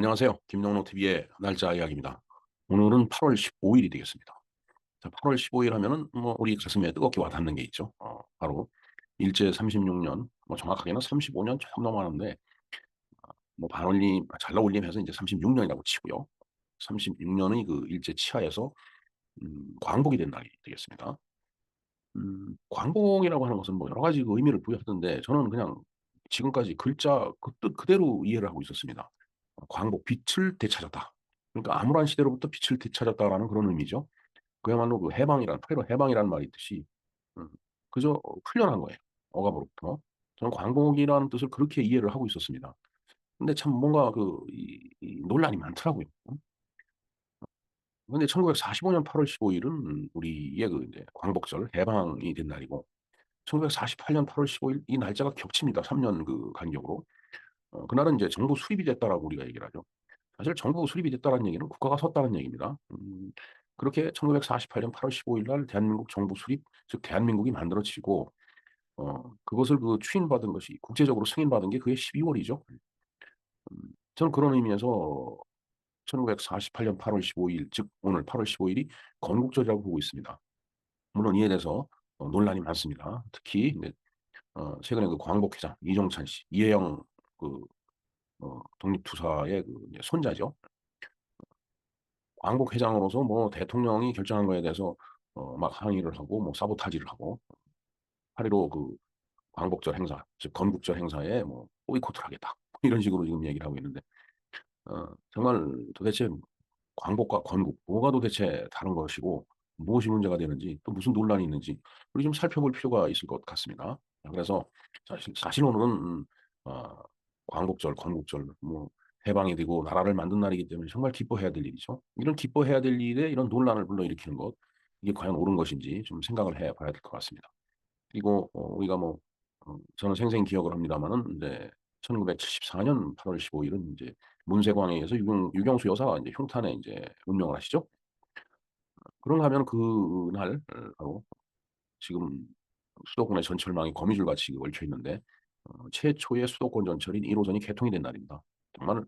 안녕하세요. 김영로 TV의 날짜 이야기입니다. 오늘은 8월 15일이 되겠습니다. 자, 8월 15일 하면은 뭐 우리 가슴에 뜨겁게 와닿는 게 있죠. 바로 일제 36년, 뭐 정확하게는 35년 조금 넘어가는데, 뭐 반올림, 잘나올림 해서 이제 36년이라고 치고요. 36년의 그 일제 치하에서 광복이 된 날이 되겠습니다. 광복이라고 하는 것은 뭐 여러 가지 그 의미를 부여하던데, 저는 그냥 지금까지 글자 그 뜻 그대로 이해를 하고 있었습니다. 광복, 빛을 되찾았다. 그러니까 암울한 시대로부터 빛을 되찾았다라는 그런 의미죠. 그야말로 그 해방이란, 퇴로 해방이라는 말이 있듯이 음 그저 풀려난 거예요, 억압으로부터. 저는 광복이라는 뜻을 그렇게 이해를 하고 있었습니다. 근데 참 뭔가 이 논란이 많더라고요. 근데 1945년 8월 15일은 우리의 그 이제 광복절 해방이 된 날이고, 1948년 8월 15일 이 날짜가 겹칩니다. 3년 그 간격으로. 그날은 이제 정부 수립이 됐다라고 우리가 얘기를 하죠. 사실 정부 수립이 됐다는 얘기는 국가가 섰다는 얘기입니다. 그렇게 1948년 8월 15일 날 대한민국 정부 수립, 즉 대한민국이 만들어지고, 그것을 그 추인받은 것이 국제적으로 승인받은 게 그해 12월이죠. 저는 그런 의미에서 1948년 8월 15일, 즉 오늘 8월 15일이 건국절이라고 보고 있습니다. 물론 이에 대해서 논란이 많습니다. 특히 이제 최근에 그 광복회장 이종찬 씨, 이해영 그 독립투사의 그 이제 손자죠. 광복회장으로서 뭐 대통령이 결정한 거에 대해서 막 항의를 하고 뭐 사보타지를 하고, 8.15 그 광복절 행사, 즉 건국절 행사에 뭐 보이콧을 하겠다, 이런 식으로 지금 얘기를 하고 있는데, 정말 도대체 광복과 건국 뭐가 도대체 다른 것이고 무엇이 문제가 되는지, 또 무슨 논란이 있는지 우리 좀 살펴볼 필요가 있을 것 같습니다. 그래서 사실 오늘은 어 광복절, 건국절, 뭐 해방이 되고 나라를 만든 날이기 때문에 정말 기뻐해야 될 일이죠. 이런 기뻐해야 될 일에 이런 논란을 불러일으키는 것, 이게 과연 옳은 것인지 좀 생각을 해 봐야 될 것 같습니다. 그리고 우리가 뭐 저는 생생히 기억을 합니다마는 이제 1974년 8월 15일은 이제 문세광에 의해서 유경수 여사가 이제 흉탄에 이제 운명을 하시죠. 그런가 하면 그날 바로 지금 수도권의 전철망이 거미줄같이 얽혀 있는데, 최초의 수도권 전철인 1 호선이 개통이 된 날입니다. 정말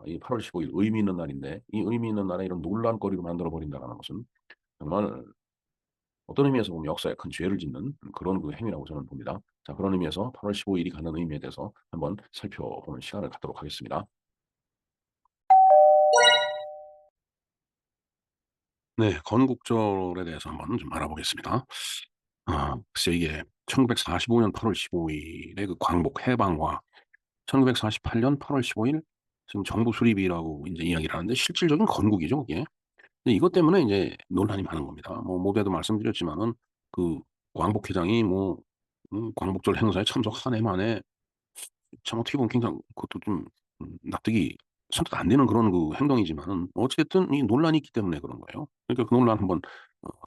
이 8월 15일 의미 있는 날인데, 이 의미 있는 날에 이런 논란거리로 만들어 버린다라는 것은 정말 어떤 의미에서 보면 역사에 큰 죄를 짓는 그런 그 행위라고 저는 봅니다. 자, 그런 의미에서 8월 15일이 갖는 의미에 대해서 한번 살펴보는 시간을 갖도록 하겠습니다. 네. 건국절에 대해서 한번 좀 알아보겠습니다. 글쎄 이게 1945년 8월 15일의 그 광복 해방과 1948년 8월 15일 지금 정부 수립이라고 인제 이야기를 하는데, 실질적인 건국이죠 그게. 근데 이것 때문에 인제 논란이 많은 겁니다. 뭐 모두에도 말씀드렸지만은 그 광복회장이 뭐 광복절 행사에 참석한 해 만에 참 어떻게 보면 굉장히 그것도 좀 납득이 선뜻 안 되는 그런 그 행동이지만은, 어찌됐든 이 논란이 있기 때문에 그런 거예요. 그러니까 그 논란 한번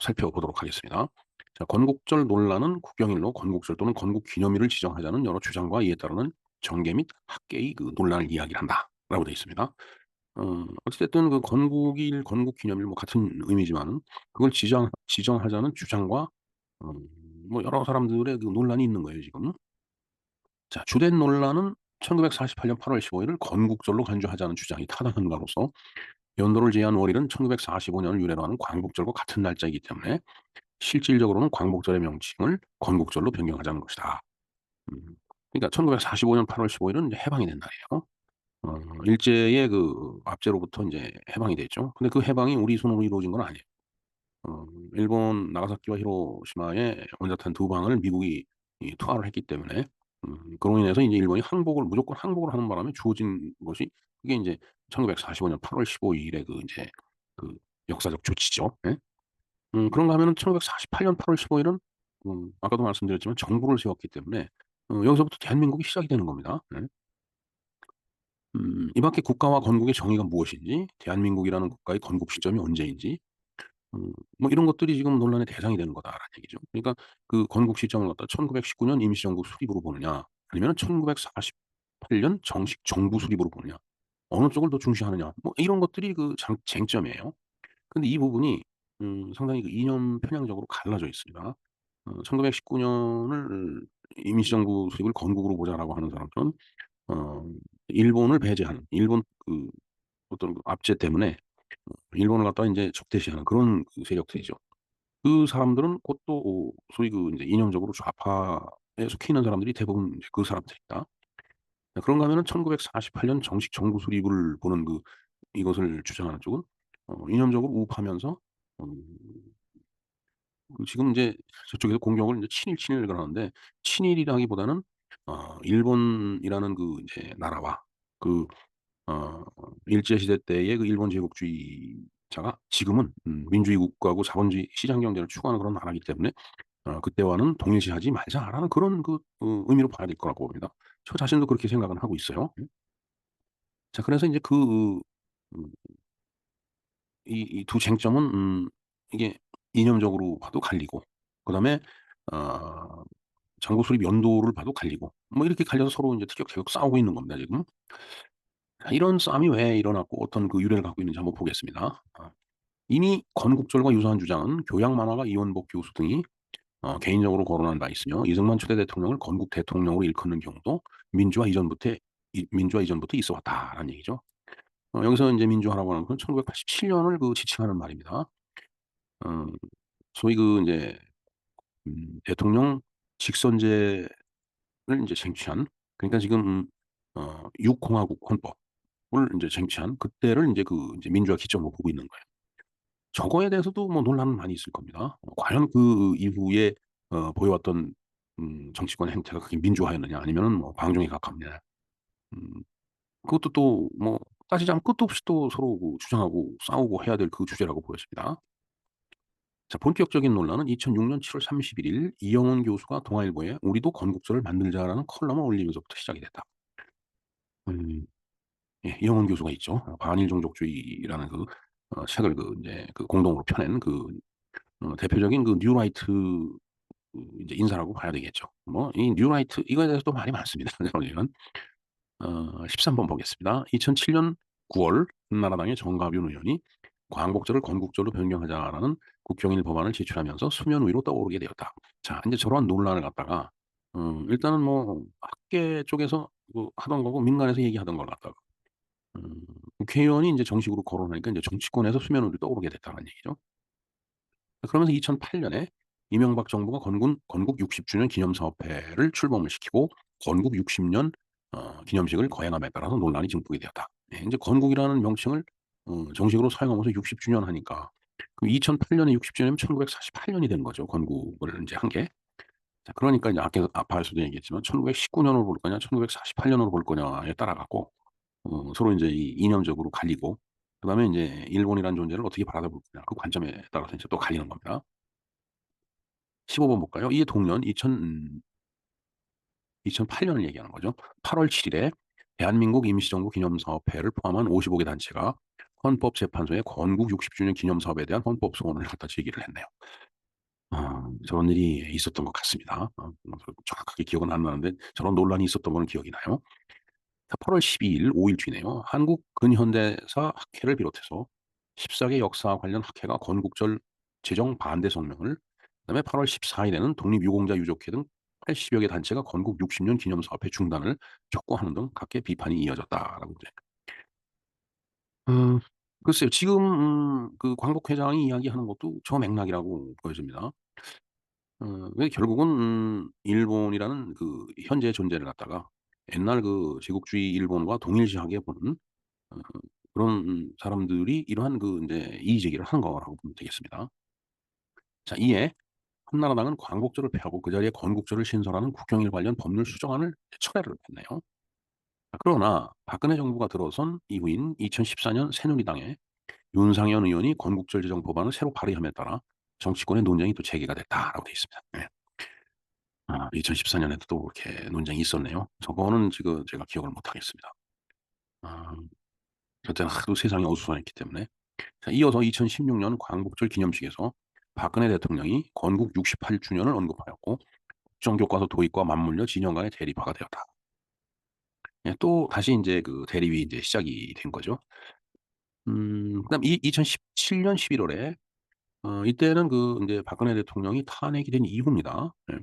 살펴보도록 하겠습니다. 자, 건국절 논란은 국경일로 건국절 또는 건국기념일을 지정하자는 여러 주장과 이에 따르는 정계 및 학계의 그 논란을 이야기한다라고 되어 있습니다. 어찌 됐든 그 건국일, 건국기념일 뭐 같은 의미지만은 그걸 지정하자는 주장과 음 뭐 여러 사람들의 그 논란이 있는 거예요 지금. 자, 주된 논란은 1948년 8월 15일을 건국절로 간주하자는 주장이 타당한가로서, 연도를 제한 월일은 1945년을 유래로 하는 광복절과 같은 날짜이기 때문에 실질적으로는 광복절의 명칭을 건국절로 변경하자는 것이다. 음. 그러니까 1945년 8월 15일은 이제 해방이 된 날이에요. 일제의 그 압제로부터 인제 해방이 됐죠. 근데 그 해방이 우리 손으로 이루어진 건 아니에요. 일본 나가사키와 히로시마에 원자탄 두 방을 미국이 투하를 했기 때문에, 그로 인해서 인제 일본이 항복을 무조건 항복을 하는 바람에 주어진 것이, 그게 인제 1945년 8월 15일에 그 인제 그 역사적 조치죠. 예. 그런가 하면은 1948년 8월 15일은 아까도 말씀드렸지만 정부를 세웠기 때문에 여기서부터 대한민국이 시작이 되는 겁니다. 예. 이 밖에 국가와 건국의 정의가 무엇인지, 대한민국이라는 국가의 건국 시점이 언제인지, 뭐 이런 것들이 지금 논란의 대상이 되는 거다라는 얘기죠. 그러니까 그 건국 시점을 갖다 1919년 임시정부 수립으로 보느냐, 아니면은 1948년 정식 정부 수립으로 보느냐, 어느 쪽을 더 중시하느냐, 뭐 이런 것들이 그 쟁점이에요. 근데 이 부분이 상당히 그 이념 편향적으로 갈라져 있습니다. 1919년을 임시정부 수립을 건국으로 보자라고 하는 사람들은 어 일본을 배제하는, 일본 그 어떤 그 압제 때문에 일본을 갖다가 인제 적대시하는 그런 그 세력들이죠. 그 사람들은 곧 또 소위 그 인제 이념적으로 좌파에 속해 있는 사람들이 대부분 이제 그 사람들이다. 자, 그런가 하면은 1948년 정식 정부 수립을 보는 그 이것을 주장하는 쪽은 이념적으로 우파면서 음 그 지금 인제 저쪽에서 공격을 인제 친일 그러는데, 친일이라기보다는 일본이라는 그 이제 나라와 그 어 일제 시대 때의 그 일본 제국주의자가 지금은 민주주의 국가고 자본주의 시장 경제를 추구하는 그런 나라이기 때문에 '그때와는 동일시하지 말자.'라는 그런 그 의미로 봐야 될 거라고 봅니다. 저 자신도 그렇게 생각은 하고 있어요. 자, 그래서 인제 음 이 두 쟁점은 이게 이념적으로 봐도 갈리고, 그다음에 어 정부 수립 연도를 봐도 갈리고, 뭐 이렇게 갈려서 서로 인제 티격태격 싸우고 있는 겁니다 지금. 자, 이런 싸움이 왜 일어났고 어떤 그 유래를 갖고 있는지 한번 보겠습니다. 이미 건국절과 유사한 주장은 교양 만화가 이원복 교수 등이 개인적으로 거론한 바 있으며, 이승만 초대 대통령을 건국 대통령으로 일컫는 경우도 민주화 이전부터 있어 왔다라는 얘기죠. 여기서 인제 민주화라고 하는 건 1987 년을 그 지칭하는 말입니다. 어 소위 그 인제 대통령 직선제를 인제 쟁취한, 그러니까 지금 육공화국 헌법을 인제 쟁취한 그때를 인제 그 인제 민주화 기점으로 보고 있는 거예요. 저거에 대해서도 뭐 논란은 많이 있을 겁니다. 과연 그 이후에 보여왔던 정치권의 행태가 그게 민주화였느냐 아니면은 뭐 방종에 가깝냐. 음 그것도 또 뭐 따지자면 끝도 없이 또 서로 그 주장하고 싸우고 해야 될 그 주제라고 보여집니다. 자, 본격적인 논란은 2006년 7월 31일 이영훈 교수가 동아일보에 "우리도 건국절을 만들자."라는 컬럼을 올리면서부터 시작이 됐다. 음 예, 이영훈 교수가 있죠. 반일 종족주의라는 그 책을 그 인제 그 공동으로 펴낸 그 대표적인 그 뉴라이트 인제 인사라고 봐야 되겠죠. 뭐 이 뉴라이트 이거에 대해서도 말이 많습니다. 저는 13번 보겠습니다. 2007년 9월 한나라당의 정가윤 의원이 "광복절을 건국절로 변경하자."라는 국경일 법안을 제출하면서 수면 위로 떠오르게 되었다. 자, 인제 저러한 논란을 갖다가 일단은 뭐 학계 쪽에서 그 하던 거고 민간에서 얘기하던 걸 갖다가 음 국회의원이 인제 정식으로 거론하니까 인제 정치권에서 수면 위로 떠오르게 됐다는 얘기죠. 그러면서 2008 년에 이명박 정부가 건국 60 주년 기념사업회를 출범을 시키고 건국 60년 기념식을 거행함에 따라서 논란이 증폭이 되었다. 예, 인제 건국이라는 명칭을 정식으로 사용하면서 60 주년 하니까 그럼 2008 년에 60 주년이면 1948 년이 되는 거죠, 건국을 인제 한 게. 자, 그러니까 이제 아까에서도 얘기했지만 1919 년으로 볼 거냐 1948 년으로 볼 거냐에 따라 갖고 서로 인제 이 이념적으로 갈리고, 그다음에 인제 일본이라는 존재를 어떻게 바라볼 거냐 그 관점에 따라서 인제 또 갈리는 겁니다. 15번 볼까요? 이에 동년 2008 년을 얘기하는 거죠. 8월 7 일에 대한민국 임시정부 기념사업회를 포함한 55개 단체가 헌법재판소에 건국 60 주년 기념사업에 대한 헌법 소원을 갖다 제기를 했네요. 저런 일이 있었던 것 같습니다. 정확하게 기억은 안 나는데 저런 논란이 있었던 거는 기억이 나요. 자, 8월 12일 5일 뒤네요. 한국 근현대사 학회를 비롯해서 14개 역사와 관련 학회가 건국절 제정 반대 성명을, 그다음에 8월 14 일에는 독립유공자 유족회 등 80여 개 단체가 건국 60년 기념사업회 중단을 촉구하는 등 각계 비판이 이어졌다라고 이제. 음 글쎄요. 지금 그 광복 회장이 이야기하는 것도 저 맥락이라고 보여집니다. 왜 결국은 일본이라는 그 현재 존재를 갖다가 옛날 그 제국주의 일본과 동일시하게 보는 어 그런 사람들이 이러한 그 인제 이의 제기를 한 거라고 보면 되겠습니다. 자, 이에 한나라당은 광복절을 폐하고 그 자리에 건국절을 신설하는 국경일 관련 법률 수정안을 철회를 했네요. 그러나 박근혜 정부가 들어선 이후인 2014년 새누리당의 윤상현 의원이 건국절 제정 법안을 새로 발의함에 따라 정치권의 논쟁이 또 재개가 됐다라고 되어 있습니다. 네. 2014 년에도 또 그렇게 논쟁이 있었네요. 저거는 지금 제가 기억을 못 하겠습니다. 아 그때는 하도 세상이 어수선했기 때문에. 자, 이어서 2016년 광복절 기념식에서 박근혜 대통령이 건국 68 주년을 언급하였고 국정교과서 도입과 맞물려 진영 간의 대립화가 되었다. 예, 또다시 인제 그 대립이 인제 시작이 된 거죠. 그다음 이 2017년 11 월에 이때는 그 인제 박근혜 대통령이 탄핵이 된 이후입니다. 예.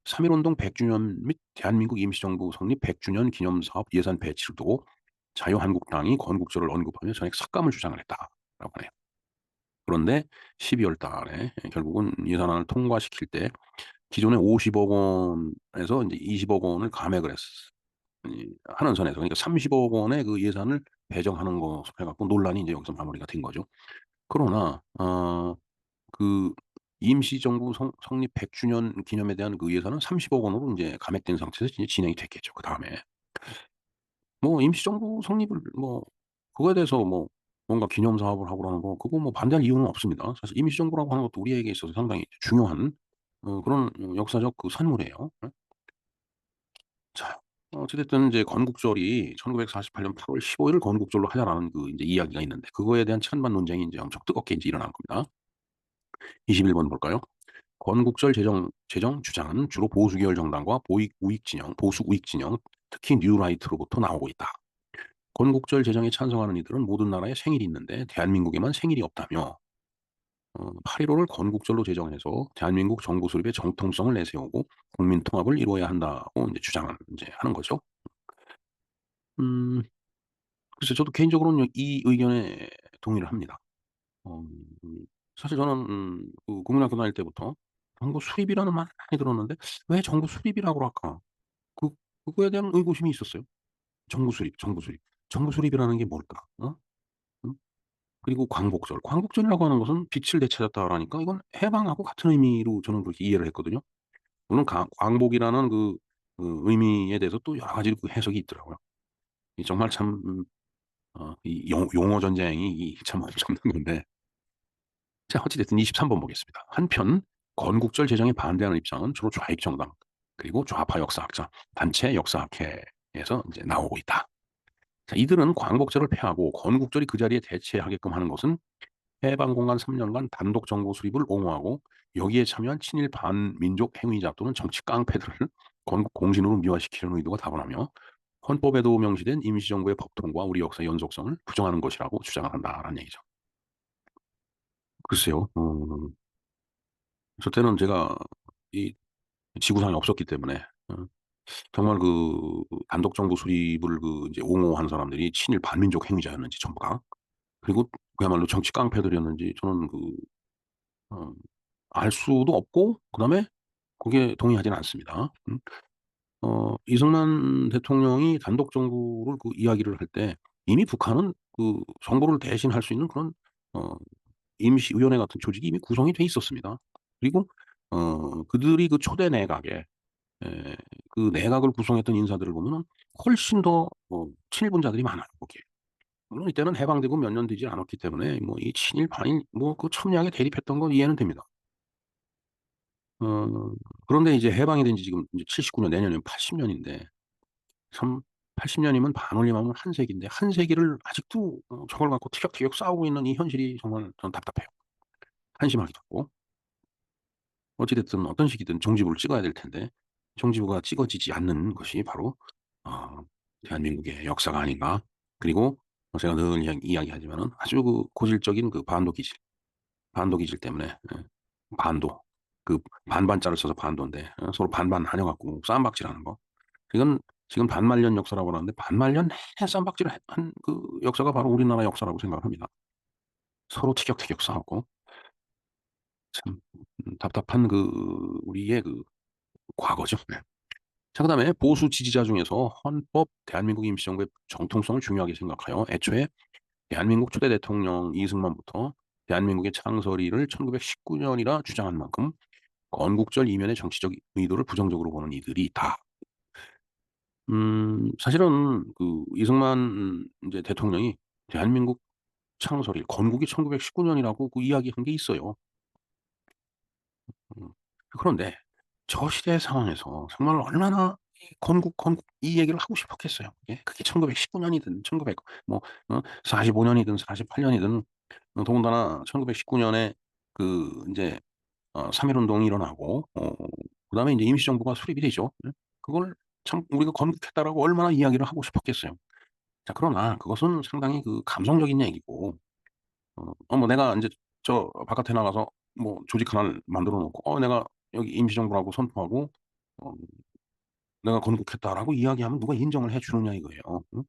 3.1 운동 100 주년 및 대한민국 임시정부 성립 100 주년 기념사업 예산 배치를 두고 자유한국당이 건국절을 언급하며 전액 삭감을 주장을 했다라고 하네요. 그런데 12월 달에 결국은 예산안을 통과시킬 때 기존의 50억 원에서 인제 20억 원을 감액을 하는 선에서, 그러니까 30억 원의 그 예산을 배정하는 것으로 해 갖고 논란이 인제 여기서 마무리가 된 거죠. 그러나 그 임시정부 성립 100 주년 기념에 대한 그 예산은 30억 원으로 인제 감액된 상태에서 이제 진행이 됐겠죠, 그다음에. 뭐 임시정부 성립을 뭐 그거에 대해서 뭐 뭔가 기념 사업을 하고 그러는 거, 그거 뭐 반대할 이유는 없습니다. 사실 임시정부라고 하는 것도 우리에게 있어서 상당히 중요한 그런 역사적 그 산물이에요. 예. 자, 어찌 됐든 이제 건국절이 1948년 8월 15일 건국절로 하자라는 그 인제 이야기가 있는데, 그거에 대한 찬반 논쟁이 인제 엄청 뜨겁게 인제 일어난 겁니다. 21번 볼까요? 건국절 제정 주장은 주로 보수 계열 정당과 보수 우익 진영, 특히 뉴라이트로부터 나오고 있다. 건국절 제정에 찬성하는 이들은 모든 나라에 생일이 있는데 대한민국에만 생일이 없다며 8.15를 건국절로 제정해서 대한민국 정부 수립의 정통성을 내세우고 국민 통합을 이루어야 한다고 인제 주장을 인제 하는 거죠. 음 글쎄 저도 개인적으로는 이 의견에 동의를 합니다. 어 사실 저는 그 국민학교 다닐 때부터 정부 수립이라는 말 많이 들었는데 '왜 정부 수립이라고 할까?' 그 그거에 대한 의구심이 있었어요. 정부 수립, 정부 수립. 정부 수립이라는 게 뭘까? 음? 그리고 광복절. 광복절이라고 하는 것은 빛을 되찾았다라니까 이건 해방하고 같은 의미로 저는 그렇게 이해를 했거든요. 물론 광복이라는 의미에 대해서 또 여러 가지 그 해석이 있더라고요. 이 정말 참 이 용어 전쟁이 참 엄청난 건데, 자 어찌 됐든 23번 보겠습니다. 한편 건국절 제정에 반대하는 입장은 주로 좌익 정당, 그리고 좌파 역사학자, 단체 역사학회에서 인제 나오고 있다. 자, 이들은 광복절을 폐하고 건국절이 그 자리에 대체하게끔 하는 것은 해방공간 3 년간 단독 정부 수립을 옹호하고 여기에 참여한 친일 반민족 행위자 또는 정치 깡패들을 건국 공신으로 미화시키려는 의도가 다분하며 헌법에도 명시된 임시정부의 법통과 우리 역사의 연속성을 부정하는 것이라고 주장을 한다라는 얘기죠. 글쎄요. 저 때는 제가 이 지구상에 없었기 때문에 정말 단독 정부 수립을 이제 옹호한 사람들이 친일 반민족 행위자였는지 전부 다, 그리고 그야말로 정치 깡패들이었는지 저는 어 알 수도 없고, 그다음에 거기에 동의하지는 않습니다. 이승만 대통령이 단독 정부를 이야기를 할 때 이미 북한은 정부를 대신할 수 있는 그런 어 임시위원회 같은 조직이 이미 구성이 돼 있었습니다. 그리고 그들이 초대 내각에 그 내각을 구성했던 인사들을 보면은 훨씬 더 친일분자들이 많아요 거기에. 물론 이때는 해방되고 몇 년 되지 않았기 때문에 뭐 이 친일 반일 첨예하게 대립했던 건 이해는 됩니다. 어 그런데 이제 해방이 된 지 지금 이제 79 년, 내년이면 80 년인데, 참 80 년이면 반올림하면 한 세기인데 한 세기를 아직도 저걸 갖고 티격태격 싸우고 있는 이 현실이 정말 저는 답답해요. 한심하기도 하고. 어찌 됐든 어떤 식이든 종지부를 찍어야 될 텐데 종지부가 찍어지지 않는 것이 바로 어 대한민국의 역사가 아닌가. 그리고 제가 늘 이야기하지만은 아주 고질적인 반도 기질 때문에, 반도, 그 반반자를 써서 반도인데 서로 반반 나뉘어 갖고 싸움박질하는 거. 이건 지금 반말년 역사라고 그러는데 반말년 내내 싸움박질을 한 역사가 바로 우리나라 역사라고 생각을 합니다. 서로 티격태격 싸우고 참 답답한 우리의 과거죠. 네. 자, 그다음에 보수 지지자 중에서 헌법, 대한민국 임시정부의 정통성을 중요하게 생각하여 애초에 대한민국 초대 대통령 이승만부터 대한민국의 창설일을 1919 년이라 주장한 만큼 건국절 이면의 정치적 의도를 부정적으로 보는 이들이 있다. 사실은 이승만 인제 대통령이 대한민국 창설일 건국이 1919 년이라고 이야기한 게 있어요. 음. 그런데 저 시대 상황에서 정말 얼마나 이 건국 이 얘기를 하고 싶었겠어요. 예. 그게 1919 년이든 1900 뭐 45 년이든 48 년이든, 더군다나 1919 년에 인제 3.1 운동이 일어나고 그다음에 인제 임시정부가 수립이 되죠. 예. 그걸 참 우리가 건국했다라고 얼마나 이야기를 하고 싶었겠어요. 자, 그러나 그것은 상당히 감성적인 얘기고, 뭐 내가 인제 저 바깥에 나가서 뭐 조직 하나를 만들어 놓고 내가 여기 임시정부라고 선포하고 어 '내가 건국했다.'라고 이야기하면 누가 인정을 해 주느냐 이거예요. 응?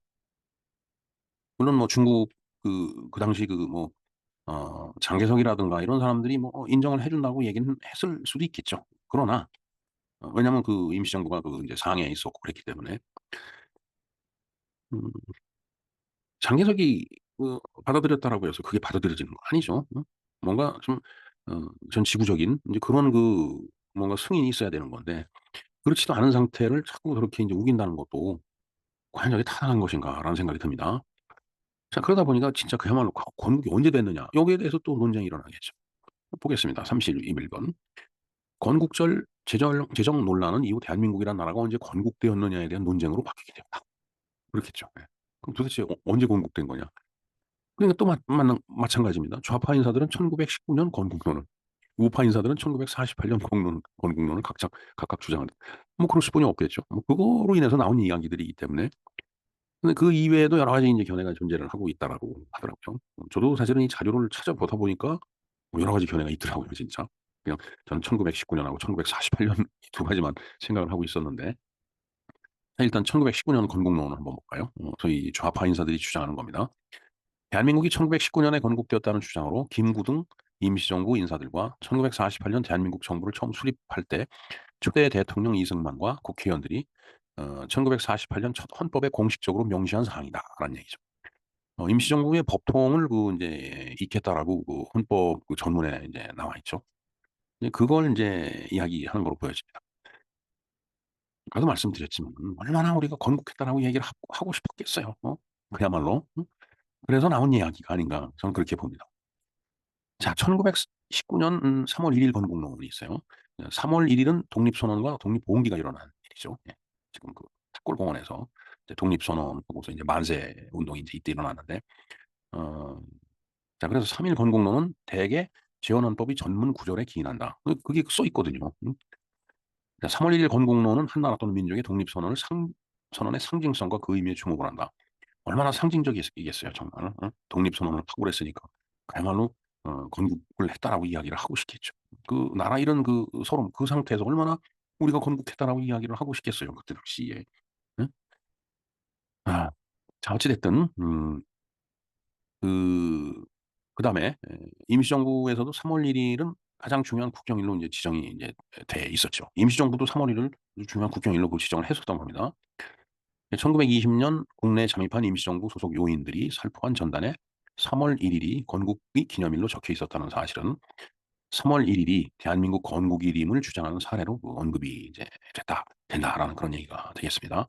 물론 뭐 중국 그 당시 뭐 장개석이라든가 이런 사람들이 뭐 인정을 해 준다고 얘기는 했을 수도 있겠죠. 그러나 왜냐하면 그 임시정부가 인제 상해에 있었고 그랬기 때문에. 음 장개석이 받아들였다라고 해서 그게 받아들여지는 거 아니죠. 뭔가 좀 전 지구적인 인제 그런 뭔가 승인이 있어야 되는 건데 그렇지도 않은 상태를 자꾸 그렇게 인제 우긴다는 것도 '과연 저게 타당한 것인가.'라는 생각이 듭니다. 자, 그러다 보니까 진짜 그야말로 건국이 언제 됐느냐 여기에 대해서 또 논쟁이 일어나겠죠. 보겠습니다. 31 번. 건국절 제정 논란은 이후 대한민국이라는 나라가 언제 건국되었느냐에 대한 논쟁으로 바뀌게 되었다. 그렇겠죠. 예. 그럼 도대체 언제 건국된 거냐? 그러니까 또 마찬가지입니다. 좌파 인사들은 1919년 건국론을, 우파 인사들은 1948년 건국론을 각각 주장한다. 뭐 그럴 수뿐이 없겠죠. 뭐 그거로 인해서 나온 이야기들이기 때문에. 근데 그 이외에도 여러 가지 인제 견해가 존재를 하고 있다라고 하더라고요. 저도 사실은 이 자료를 찾아보다 보니까 뭐 여러 가지 견해가 있더라고요 진짜. 그냥 저는 1919 년하고 1948년 이 두 가지만 생각을 하고 있었는데, 일단 1919년 건국론을 한번 볼까요? 소위 좌파 인사들이 주장하는 겁니다. 대한민국이 1919 년에 건국되었다는 주장으로 김구 등 임시정부 인사들과 1948년 대한민국 정부를 처음 수립할 때 초대 대통령 이승만과 국회의원들이 1948년 첫 헌법에 공식적으로 명시한 사항이다라는 얘기죠. 임시정부의 법통을 인제 익혔다라고 헌법 전문에 인제 나와 있죠. 근데 그걸 인제 이야기하는 걸로 보여집니다. 아까도 말씀드렸지만 얼마나 우리가 건국했다라고 얘기를 하고 싶었겠어요. 그야말로. 그래서 나온 이야기가 아닌가 저는 그렇게 봅니다. 자, 1919년 3월 1일 건국론이 있어요. 3월 1 일은 독립선언과 독립보훈기가 일어난 일이죠. 예. 지금 탑골공원에서 이제 독립선언하고서 이제 만세 운동이 인제 이때 일어났는데, 어 자, 그래서 3일 건국론은 대개 재헌헌법이 전문 구절에 기인한다. 그게 써 있거든요. 3월 1일 건국론은 한나라 또는 민족의 독립선언을 선언의 상징성과 그 의미에 주목을 한다. 얼마나 상징적이겠어요 정말. 독립선언을 하고 그랬으니까. 그야말로 건국을 했다라고 이야기를 하고 싶겠죠. 그 나라 잃은 서름 그 상태에서 얼마나 우리가 건국했다라고 이야기를 하고 싶겠어요 그때 당시에. 예? 아. 자, 어찌 됐든 그 그다음에 임시정부에서도 3월 1 일은 가장 중요한 국경일로 인제 지정이 인제 돼 있었죠. 임시정부도 3월 1 일을 아주 중요한 국경일로 지정을 했었던 겁니다. 1920년 국내에 잠입한 임시정부 소속 요인들이 살포한 전단에 3월 1 일이 건국의 기념일로 적혀 있었다는 사실은 3월 1 일이 대한민국 건국일임을 주장하는 사례로 언급이 이제 된다라는 그런 얘기가 되겠습니다.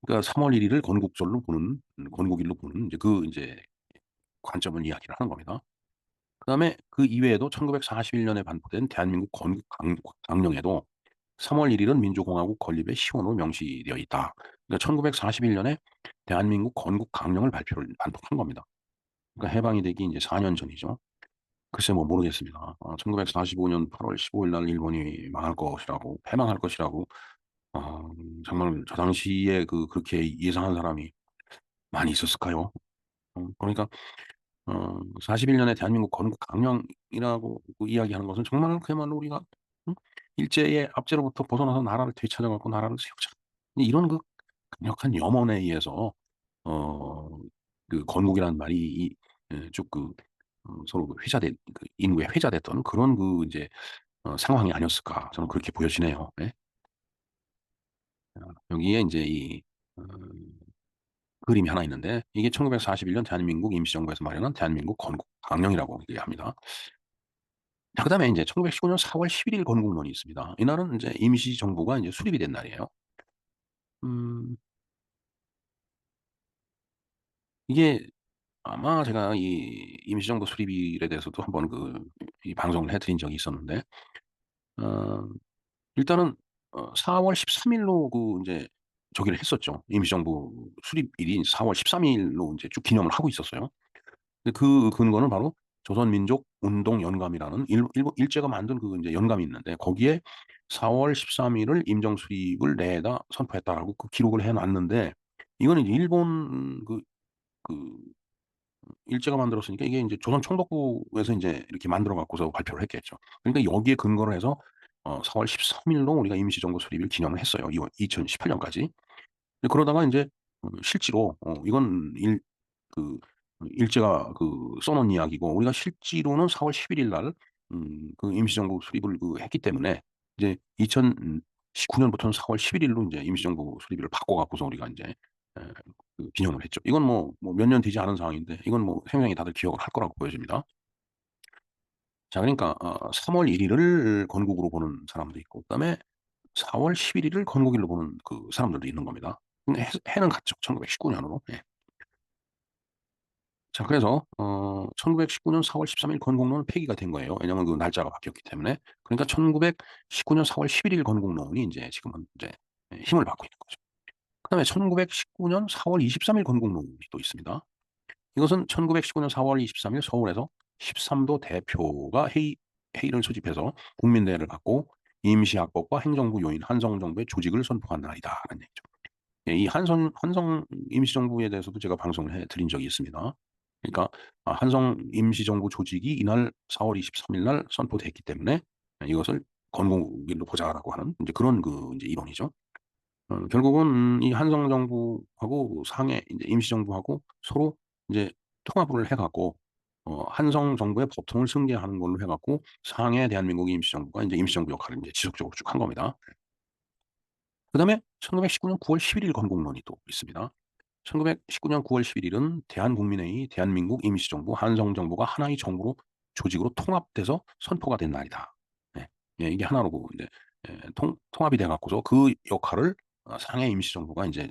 그러니까 3월 1 일을 건국절로 보는, 건국일로 보는 인제 관점을 이야기를 하는 겁니다. 그다음에 그 이외에도 1941 년에 반포된 대한민국 건국 강령에도 3월 1 일은 민주공화국 건립의 시원으로 명시되어 있다. 그러니까 1941 년에 대한민국 건국 강령을 반포한 겁니다. 그러니까 해방이 되기 인제 4년 전이죠. 글쎄 뭐 모르겠습니다. 1945년 8월 15일 날 일본이 망할 것이라고, 패망할 것이라고 정말 저 당시에 그렇게 예상한 사람이 많이 있었을까요? 그러니까 41 년에 대한민국 건국 강령이라고 이야기하는 것은 정말 그야말로 우리가 응? 일제의 압제로부터 벗어나서 나라를 되찾아 갖고 나라를 세우자. 이런 강력한 염원에 의해서 어 건국이라는 말이 쭉 서로 회자된, 인구에 회자됐던 그런 이제 상황이 아니었을까 저는 그렇게 보여지네요. 예. 여기에 인제 그림이 하나 있는데 이게 1941년 대한민국 임시정부에서 마련한 대한민국 건국 강령이라고 얘기합니다. 자, 그다음에 인제 1919년 4월 11일 건국론이 있습니다. 이날은 인제 임시정부가 인제 수립이 된 날이에요. 음 이게 아마 제가 이 임시정부 수립일에 대해서도 한번 이 방송을 해 드린 적이 있었는데, 어 일단은 4월 13 일로 인제 저기를 했었죠. 임시정부 수립일이 4월 13 일로 인제 쭉 기념을 하고 있었어요. 근데 그 근거는 바로 조선민족 운동 연감이라는 일제가 만든 인제 연감이 있는데 거기에 4월 13 일을 임정 수립을 내에다 선포했다라고 기록을 해 놨는데, 이거는 이제 일본 그 일제가 만들었으니까 이게 인제 조선 총독부에서 인제 이렇게 만들어 갖고서 발표를 했겠죠. 그러니까 여기에 근거를 해서 4월 13 일로 우리가 임시정부 수립을 기념을 했어요. 이번 2018 년까지. 근데 그러다가 인제 실제로 이건 그 일제가 써 놓은 이야기고 우리가 실제로는 4월 11일 날 그 임시정부 수립을 했기 때문에 이제 2019년부터는 4월 11 일로 인제 임시정부 수립일을 바꿔 갖고서 우리가 인제 에 기념을 했죠. 이건 몇 년 되지 않은 상황인데 이건 생생히 다들 기억을 할 거라고 보여집니다. 자 그러니까 3월 1 일을 건국으로 보는 사람도 있고 그다음에 4월 11 일을 건국일로 보는 사람들도 있는 겁니다. 근데 해는 같죠. 1919 년으로. 예. 자 그래서 1919년 4월 13일 건국론은 폐기가 된 거예요. 왜냐하면 날짜가 바뀌었기 때문에. 그러니까 1919년 4월 11일 건국론이 인제 지금은 인제 힘을 받고 있는 거죠. 그다음에 1919년 4월 23일 건국론이 또 있습니다. 이것은 1919년 4월 23일 서울에서 13도 대표가 회의를 소집해서 국민대회를 갖고 임시학법과 행정부 요인 한성정부의 조직을 선포한 날이다라는 얘기죠. 예 이 한성 임시정부에 대해서도 제가 방송을 해 드린 적이 있습니다. 그러니까 한성 임시정부 조직이 이날 4월 23일 날 선포됐기 때문에 이것을 건국일로 보자라고 하는 인제 그런 인제 이론이죠. 결국은 이 한성 정부하고 상해 인제 임시정부하고 서로 이제 통합을 해 갖고 한성 정부의 법통을 승계하는 걸로 해 갖고 상해 대한민국의 임시정부가 인제 임시정부 역할을 인제 지속적으로 쭉 한 겁니다. 그다음에 1919년 9월 11일 건국론이 또 있습니다. 1919년 9월 11 일은 대한국민회의 대한민국 임시정부 한성정부가 하나의 정부로 조직으로 통합돼서 선포가 된 날이다. 예. 예 이게 하나로 인제 통합이 돼 갖고서 그 역할을 상해 임시정부가 인제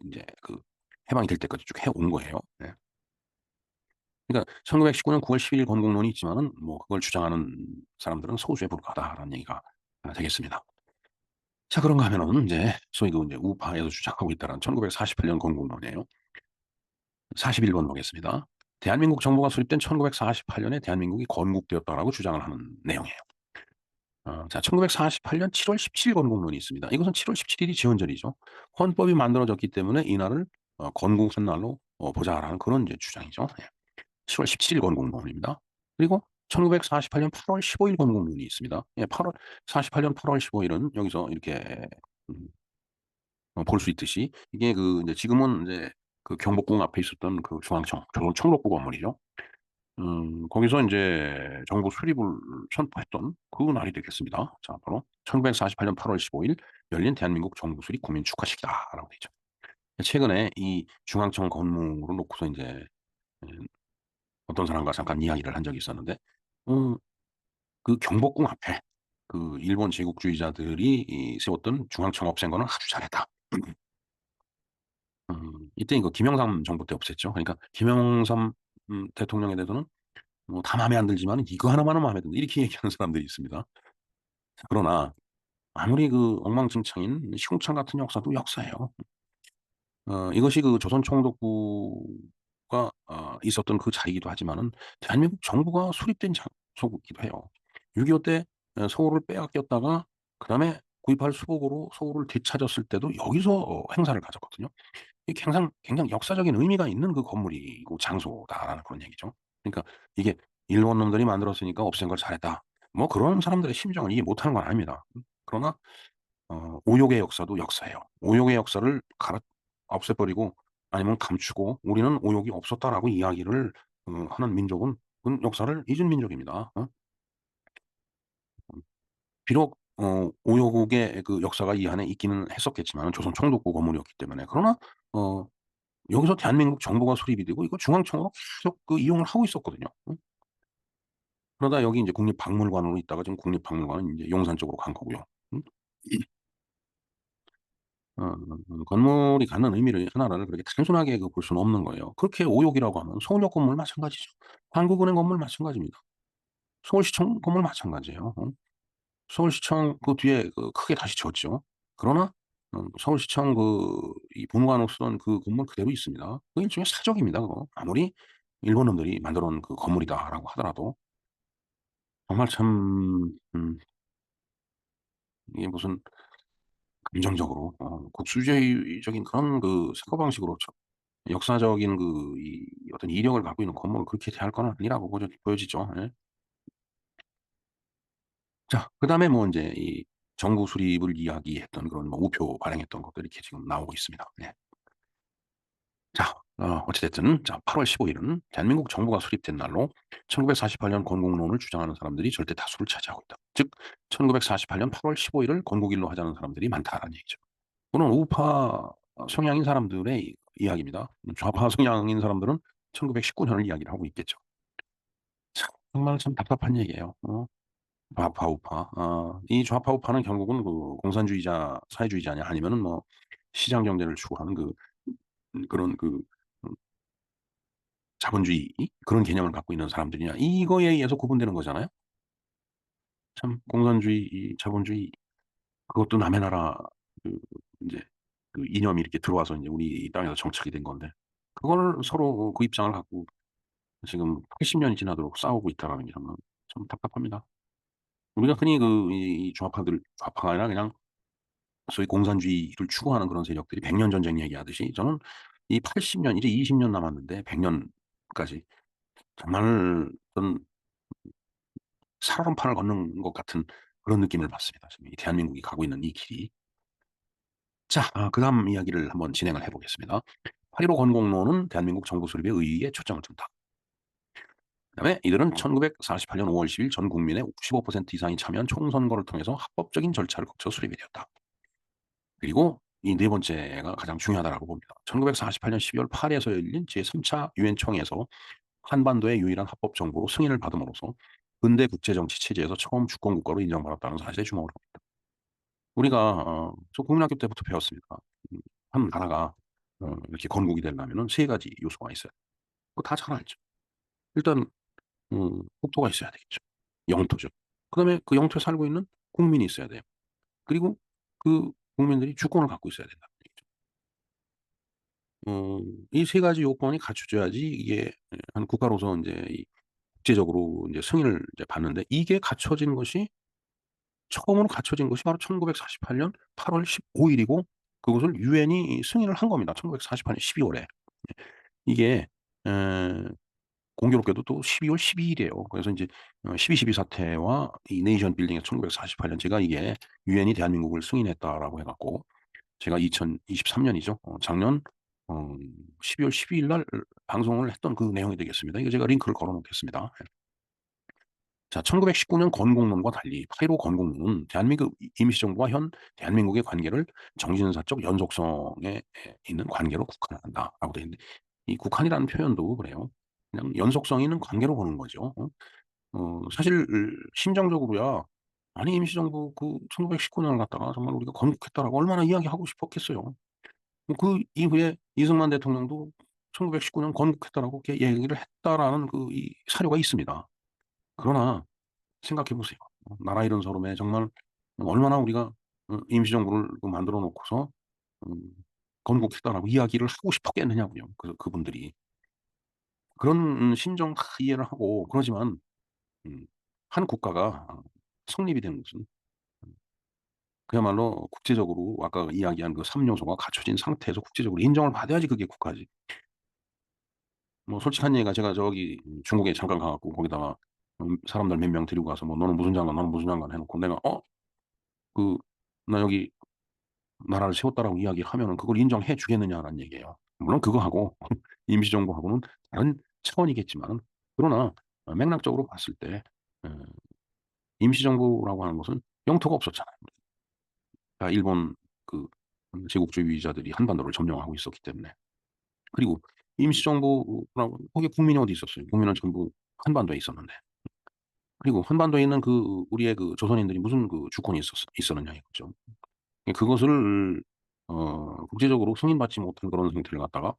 해방이 될 때까지 쭉 해온 거예요. 예. 그러니까 1919년 9월 11일 건국론이 있지만은 그걸 주장하는 사람들은 소수에 불과하다라는 얘기가 되겠습니다. 자 그런가 하면은 인제 소위 인제 우파에서 주장하고 있다라는 1948년 건국론이에요. 41번 보겠습니다. 대한민국 정부가 수립된 1948 년에 대한민국이 건국되었다라고 주장을 하는 내용이에요. 자 1948년 7월 17일 건국론이 있습니다. 이것은 7월 17 일이 지원절이죠. 헌법이 만들어졌기 때문에 이날을 건국한 날로 보자라는 그런 이제 주장이죠. 예. 7월 17일 건국론입니다. 그리고 1948년 8월 15일 건국론이 있습니다. 예 8월 48년 8월 15 일은 여기서 이렇게 음 볼 수 있듯이 이게 인제 지금은 인제 경복궁 앞에 있었던 중앙청 조선 총독부 건물이죠. 거기서 인제 정부 수립을 선포했던 날이 되겠습니다. 자 바로 1948년 8월 15일 열린 대한민국 정부 수립 국민 축하식이다라고 되어 있죠. 최근에 이 중앙청 건물을 놓고서 인제 음 어떤 사람과 잠깐 이야기를 한 적이 있었는데 음 경복궁 앞에 일본 제국주의자들이 세웠던 중앙청 없앤 거는 아주 잘했다. 이때 이거 김영삼 정부 때 없앴죠. 그러니까 김영삼 대통령에 대해서는 다 마음에 안 들지만은 "이거 하나만은 마음에 든다." 이렇게 얘기하는 사람들이 있습니다. 그러나 아무리 엉망진창인 시궁창 같은 역사도 역사예요. 이것이 조선 총독부가 있었던 그 자리이기도 하지만은 대한민국 정부가 수립된 장소이기도 해요. 6.25 때 서울을 빼앗겼다가 그다음에 9.28 수복으로 서울을 되찾았을 때도 여기서 행사를 가졌거든요. 이 굉장히 역사적인 의미가 있는 건물이고 장소다라는 그런 얘기죠. 그러니까 이게 '일본 놈들이 만들었으니까 없앤 걸 잘했다.' 그런 사람들의 심정을 이해 못하는 건 아닙니다. 그러나 오욕의 역사도 역사예요. 오욕의 역사를 없애버리고 아니면 감추고 '우리는 오욕이 없었다.'라고 이야기를 하는 민족은 그건 역사를 잊은 민족입니다. 비록 오욕의 역사가 이 안에 있기는 했었겠지만은 조선 총독부 건물이었기 때문에. 그러나 어 여기서 대한민국 정부가 수립이 되고 이거 중앙청으로 계속 이용을 하고 있었거든요. 그러다 여기 인제 국립박물관으로 있다가 지금 국립박물관은 인제 용산 쪽으로 간 거고요. 음. 건물이 갖는 의미를 하나를 그렇게 단순하게 볼 수는 없는 거예요. 그렇게 오욕이라고 하면 서울역 건물 마찬가지죠. 한국은행 건물 마찬가지입니다. 서울시청 건물 마찬가지예요. 서울시청 뒤에 크게 다시 지었죠. 그러나 서울시청 이 본관으로 쓰던 건물 그대로 있습니다. 그 일종의 사적입니다 그거. 아무리 일본 놈들이 만들어 놓은 건물이다라고 하더라도 정말 참 이게 무슨 감정적으로 국수주의적인 그런 사고방식으로 역사적인 이 어떤 이력을 갖고 있는 건물을 그렇게 대할 건 아니라고 보여지죠. 예. 자 그다음에 인제 이 정부 수립을 이야기했던 그런 우표 발행했던 것들이 이렇게 지금 나오고 있습니다. 네. 자 어찌 됐든 자 8월 15일은 대한민국 정부가 수립된 날로 1948년 건국론을 주장하는 사람들이 절대 다수를 차지하고 있다. 즉 1948년 8월 15일을 건국일로 하자는 사람들이 많다라는 얘기죠. 또는 우파 성향인 사람들의 이야기입니다. 좌파 성향인 사람들은 1919년을 이야기를 하고 있겠죠. 참 정말 참 답답한 얘기예요. 좌파 우파. 이 좌파 우파는 결국은 그 공산주의자, 사회주의자냐 아니면은 뭐 시장 경제를 추구하는 그런 음 자본주의 그런 개념을 갖고 있는 사람들이냐 이거에 의해서 구분되는 거잖아요. 참 공산주의, 이 자본주의 그것도 남의 나라 그 인제 그 이념이 이렇게 들어와서 인제 우리 땅에서 정착이 된 건데 그걸 서로 그 입장을 갖고 지금 80 년이 지나도록 싸우고 있다라는 게 정말 참 답답합니다. 우리가 흔히 이 좌파가 아니라 그냥 소위 공산주의를 추구하는 그런 세력들이 100년 전쟁 얘기하듯이 저는 이 80년 이제 20년 남았는데 100 년까지 정말 어떤 살얼음판을 걷는 것 같은 그런 느낌을 받습니다. 지금 이 대한민국이 가고 있는 이 길이. 자 그다음 이야기를 한번 진행을 해 보겠습니다. 8.15 건국론은 대한민국 정부 수립의 의의에 초점을 둔다. 그다음에 이들은 1948년 5월 10일 전 국민의 65% 이상이 참여한 총선거를 통해서 합법적인 절차를 거쳐 수립이 되었다. 그리고 이 네 번째가 가장 중요하다라고 봅니다. 1948년 12월 파리에서 열린 제3차 유엔 총회에서 한반도의 유일한 합법 정부로 승인을 받음으로써 근대 국제 정치 체제에서 처음 주권 국가로 인정받았다는 사실에 주목을 합니다. 우리가 저 국민학교 때부터 배웠습니다. 한 나라가 이렇게 건국이 되려면은 세 가지 요소가 있어요. 그거 다 잘 알죠. 일단 국토가 있어야 되겠죠. 영토죠. 그다음에 그 영토에 살고 있는 국민이 있어야 돼요. 그리고 그 국민들이 주권을 갖고 있어야 된다는 얘기죠. 이 세 가지 요건이 갖춰져야지 이게 한 국가로서 인제 이 국제적으로 인제 승인을 이제 받는데 이게 갖춰진 것이 처음으로 갖춰진 것이 바로 1948년 8월 15 일이고 그것을 유엔이 승인을 한 겁니다. 1948년 12 월에. 이게 에 공교롭게도 또 12월 12 일이에요. 그래서 인제 12.12 사태와 이 네이션 빌딩에서 1948년 제가 이게 유엔이 대한민국을 승인했다라고 해 갖고 제가 2023 년이죠. 작년 어 12월 12일 날 방송을 했던 그 내용이 되겠습니다. 이거 제가 링크를 걸어 놓겠습니다. 예. 자 1919년 건국론과 달리 8.15 건국론은 대한민국 임시정부와 현 대한민국의 관계를 정신사적 연속성에 있는 관계로 국한한다라고 되어 있는데 이 국한이라는 표현도 그래요. 그냥 연속성 있는 관계로 보는 거죠. 사실 심정적으로야 아니 임시정부 그 1919 년을 갖다가 정말 우리가 건국했다라고 얼마나 이야기하고 싶었겠어요. 그 이후에 이승만 대통령도 1919년 건국했다라고 이렇게 얘기를 했다라는 그 이 사료가 있습니다. 그러나 생각해 보세요. 나라 잃은 서름에 정말 얼마나 우리가 임시정부를 만들어 놓고서 음 건국했다라고 이야기를 하고 싶었겠느냐고요, 그분들이. 그런 심정 다 이해를 하고 그러지만 음 한 국가가 성립이 되는 것은 그야말로 국제적으로 아까 이야기한 그 3 요소가 갖춰진 상태에서 국제적으로 인정을 받아야지 그게 국가지. 뭐 솔직한 얘기가 제가 저기 중국에 잠깐 가 갖고 거기다가 사람들 몇 명 데리고 가서 뭐 "너는 무슨 장관, 너는 무슨 장관." 해 놓고 내가 그 "나 여기 나라를 세웠다."라고 이야기하면은 그걸 인정해 주겠느냐라는 얘기예요. 물론 그거하고 임시정부하고는 다른 차원이겠지만 그러나 맥락적으로 봤을 때 어 임시정부라고 하는 것은 영토가 없었잖아요. 다 일본 그 제국주의자들이 한반도를 점령하고 있었기 때문에. 그리고 임시정부라고 거기에 국민이 어디 있었어요. 국민은 전부 한반도에 있었는데. 그리고 한반도에 있는 우리의 그 조선인들이 무슨 그 주권이 있었느냐 이거죠. 그것을 국제적으로 승인받지 못한 그런 상태를 갖다가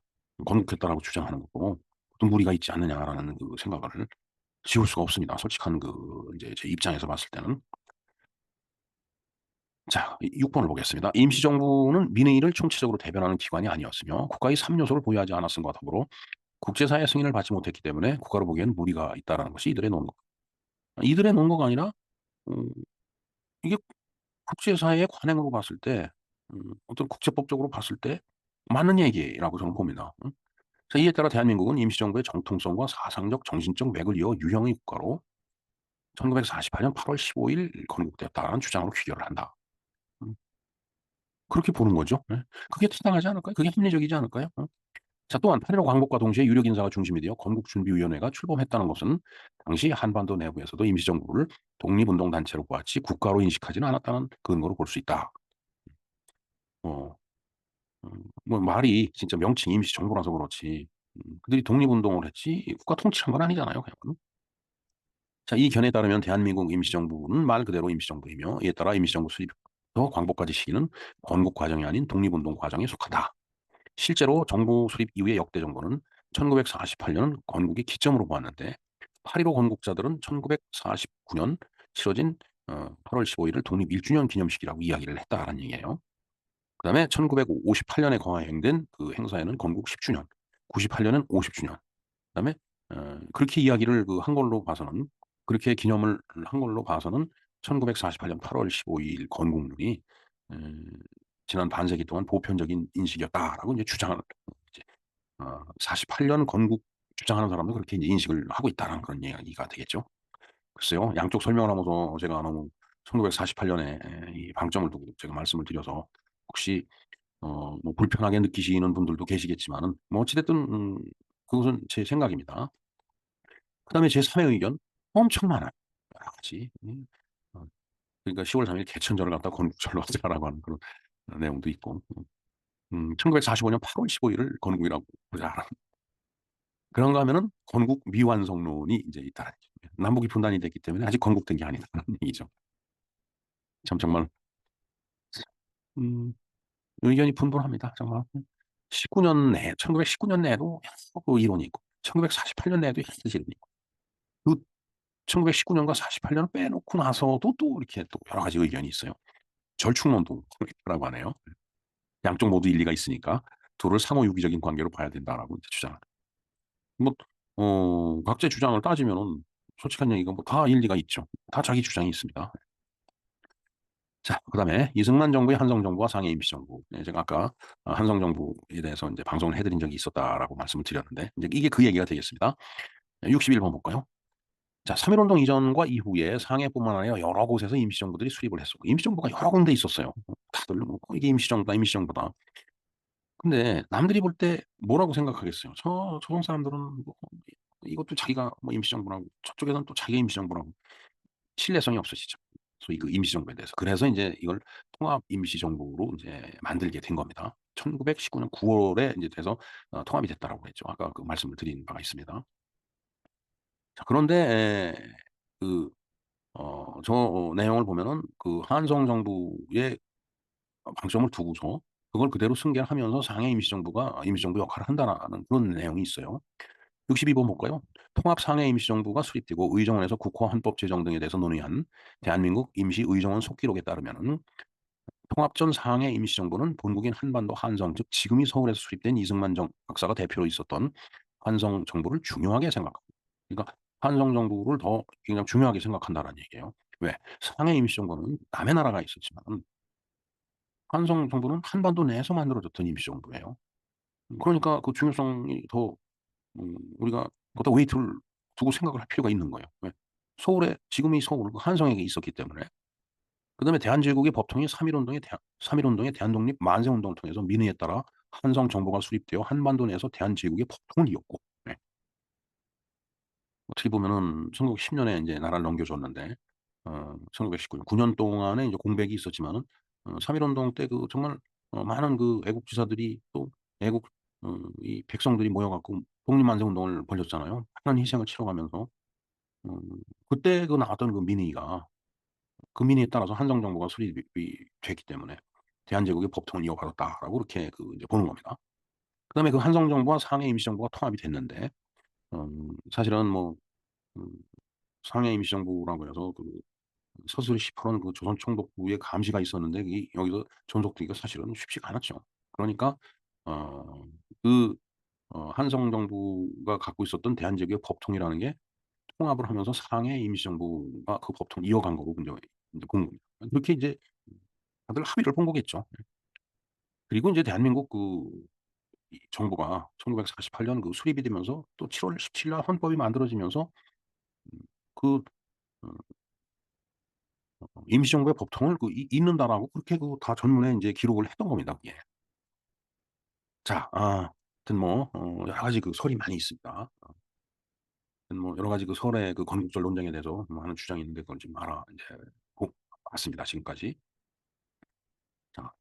건국했다라고 주장하는 거고 어떤 무리가 있지 않느냐라는 그 생각을 지울 수가 없습니다. 솔직한 인제 제 입장에서 봤을 때는. 자 6 번을 보겠습니다. 임시정부는 민의를 총체적으로 대변하는 기관이 아니었으며 국가의 3 요소를 보유하지 않았음과 더불어 국제사회의 승인을 받지 못했기 때문에 국가로 보기에는 무리가 있다라는 것이 이들의 논거. 이들의 논거가 아니라 음 이게 국제사회의 관행으로 봤을 때 어떤 국제법적으로 봤을 때 맞는 얘기라고 저는 봅니다. 자 이에 따라 대한민국은 임시정부의 정통성과 사상적 정신적 맥을 이어 유형의 국가로 1948년 8월 15일 건국되었다라는 주장으로 귀결을 한다. 음 그렇게 보는 거죠. 예. 그게 타당하지 않을까요? 그게 합리적이지 않을까요? 자, 또한 8.15 광복과 동시에 유력 인사가 중심이 되어 건국준비위원회가 출범했다는 것은 당시 한반도 내부에서도 임시정부를 독립운동단체로 보았지 국가로 인식하지는 않았다는 근거로 볼 수 있다. 어, 뭐 말이 진짜 명칭이 임시정부라서 그렇지. 그들이 독립운동을 했지 국가 통치한 건 아니잖아요. 그냥. 자, 이 견해에 따르면 대한민국 임시정부는 말 그대로 임시정부이며 이에 따라 임시정부 수립부터 광복까지 시기는 건국 과정이 아닌 독립운동 과정에 속한다. 실제로 정부 수립 이후의 역대 정부는 1948년 건국의 기점으로 보았는데 8.15 건국자들은 1949년 치러진 8월 15일을 독립 1주년 기념식이라고 이야기를 했다라는 얘기예요. 그다음에 1958년에 거행된 그 행사에는 건국 10주년, 98년은 50주년. 그다음에 그렇게 이야기를 그 한 걸로 봐서는 그렇게 기념을 한 걸로 봐서는 1948년 8월 15일 건국률이 음 지난 반세기 동안 보편적인 인식이었다라고 이제 주장을 이제 48년 건국 주장하는 사람도 그렇게 이제 인식을 하고 있다는 그런 이야기가 되겠죠. 글쎄요. 양쪽 설명을 하면서 제가 너무 1948년에 이 방점을 두고 제가 말씀을 드려서 혹시 뭐 불편하게 느끼시는 분들도 계시겠지만은 뭐 어찌 됐든 그것은 제 생각입니다. 그다음에 제 3의 의견 엄청 많아요. 여러 가지. 어 그러니까 10월 3일 개천절을 갖다가 건국절로 하자라고 하는 그런 내용도 있고 1945년 8월 15일을 건국이라고 보자. 그런가 하면은 건국 미완성론이 이제 있다는 얘기죠. 남북이 분단이 됐기 때문에 아직 건국된 게 아니다라는 얘기죠. 참 정말 음 의견이 분분합니다. 정말. 19년 내 1919년 내에도 그 이론이 있고 1948년 내에도 이론이 있고 그 1919년과 48년을 빼놓고 나서도 또 이렇게 또 여러 가지 의견이 있어요. 절충론도라고 하네요. 양쪽 모두 일리가 있으니까 둘을 상호유기적인 관계로 봐야 된다라고 이제 주장을. 뭐 각자의 주장을 따지면은 솔직한 얘기가 뭐 다 일리가 있죠. 다 자기 주장이 있습니다. 자, 그다음에 이승만 정부의 한성 정부와 상해 임시정부. 네, 제가 아까 한성 정부에 대해서 이제 방송을 해드린 적이 있었다라고 말씀을 드렸는데 이제 이게 그 얘기가 되겠습니다. 61번 볼까요? 자, 3.1운동 이전과 이후에 상해뿐만 아니라 여러 곳에서 임시정부들이 수립을 했었고 임시정부가 여러 군데 있었어요. 다들 뭐 이게 임시정부다, 임시정부다. 근데 남들이 볼 때 뭐라고 생각하겠어요? 저런 사람들은 뭐 이것도 자기가 뭐 임시정부라고 저쪽에서는 또 자기가 임시정부라고 신뢰성이 없으시죠. 소위 그 임시정부에 대해서. 그래서 인제 이걸 통합 임시정부로 인제 만들게 된 겁니다. 1919년 9월에 인제 돼서 통합이 됐다라고 그랬죠. 아까 그 말씀을 드린 바가 있습니다. 자, 그런데 그 내용을 보면은 그 한성 정부의 방점을 두고서 그걸 그대로 승계하면서 상해 임시정부가 임시정부 역할을 한다라는 그런 내용이 있어요. 62번 볼까요? 통합 상해 임시정부가 수립되고 의정원에서 국회 헌법 제정 등에 대해서 논의한 대한민국 임시의정원 속기록에 따르면은 통합 전 상해 임시정부는 본국인 한반도 한성 즉 지금이 서울에서 수립된 이승만 박사가 대표로 있었던 한성 정부를 중요하게 생각합니다. 그러니까 한성 정부를 더 굉장히 중요하게 생각한다는 얘기예요. 왜? 상해 임시정부는 남의 나라가 있었지만 한성 정부는 한반도 내에서 만들어졌던 임시정부예요. 그러니까 그 중요성이 더 우리가 거기다 웨이트를 두고 생각을 할 필요가 있는 거예요. 왜? 서울에 지금의 서울 그 한성에 있었기 때문에. 그다음에 대한제국의 법통이 3.1운동의 대한독립 만세운동을 통해서 민의에 따라 한성 정부가 수립되어 한반도 내에서 대한제국의 법통을 이뤘고 네. 어떻게 보면은 1910년에 인제 나라를 넘겨줬는데 1919년 9년 동안에 이제 공백이 있었지만은 3.1운동 때 그 정말 많은 그 애국지사들이 또 애국 이 백성들이 모여 갖고 독립만세운동을 벌였잖아요. 많은 희생을 치러가면서. 음 그때 그 나왔던 그 민의가 그 민의에 따라서 한성 정부가 수립이 됐기 때문에 '대한제국의 법통을 이어받았다.'라고 그렇게 그 이제 보는 겁니다. 그다음에 그 한성 정부와 상해 임시정부가 통합이 됐는데 사실은 뭐 음 상해 임시정부라고 해서 그 서술이 시퍼런 그 조선 총독부의 감시가 있었는데 이 여기서 존속되기가 사실은 쉽지가 않았죠. 그러니까 어 그 한성 정부가 갖고 있었던 대한제국의 법통이라는 게 통합을 하면서 상해 임시정부가 그 법통을 이어간 거고 인제 본 겁니다. 그렇게 이제 다들 합의를 본 거겠죠. 그리고 인제 대한민국 그 이 정부가 1948년 그 수립이 되면서 또 7월 17일 날 헌법이 만들어지면서 음 그 어 임시정부의 법통을 그 잇는다라고 그렇게 그 다 전문에 인제 기록을 했던 겁니다 그게. 자 하여튼 뭐 여러 가지 그 설이 많이 있습니다. 하여튼 뭐 여러 가지 그 설의 그 건국절 논쟁에 대해서 많은 주장이 있는데 그걸 좀 인제 보 봤습니다 지금까지. 자,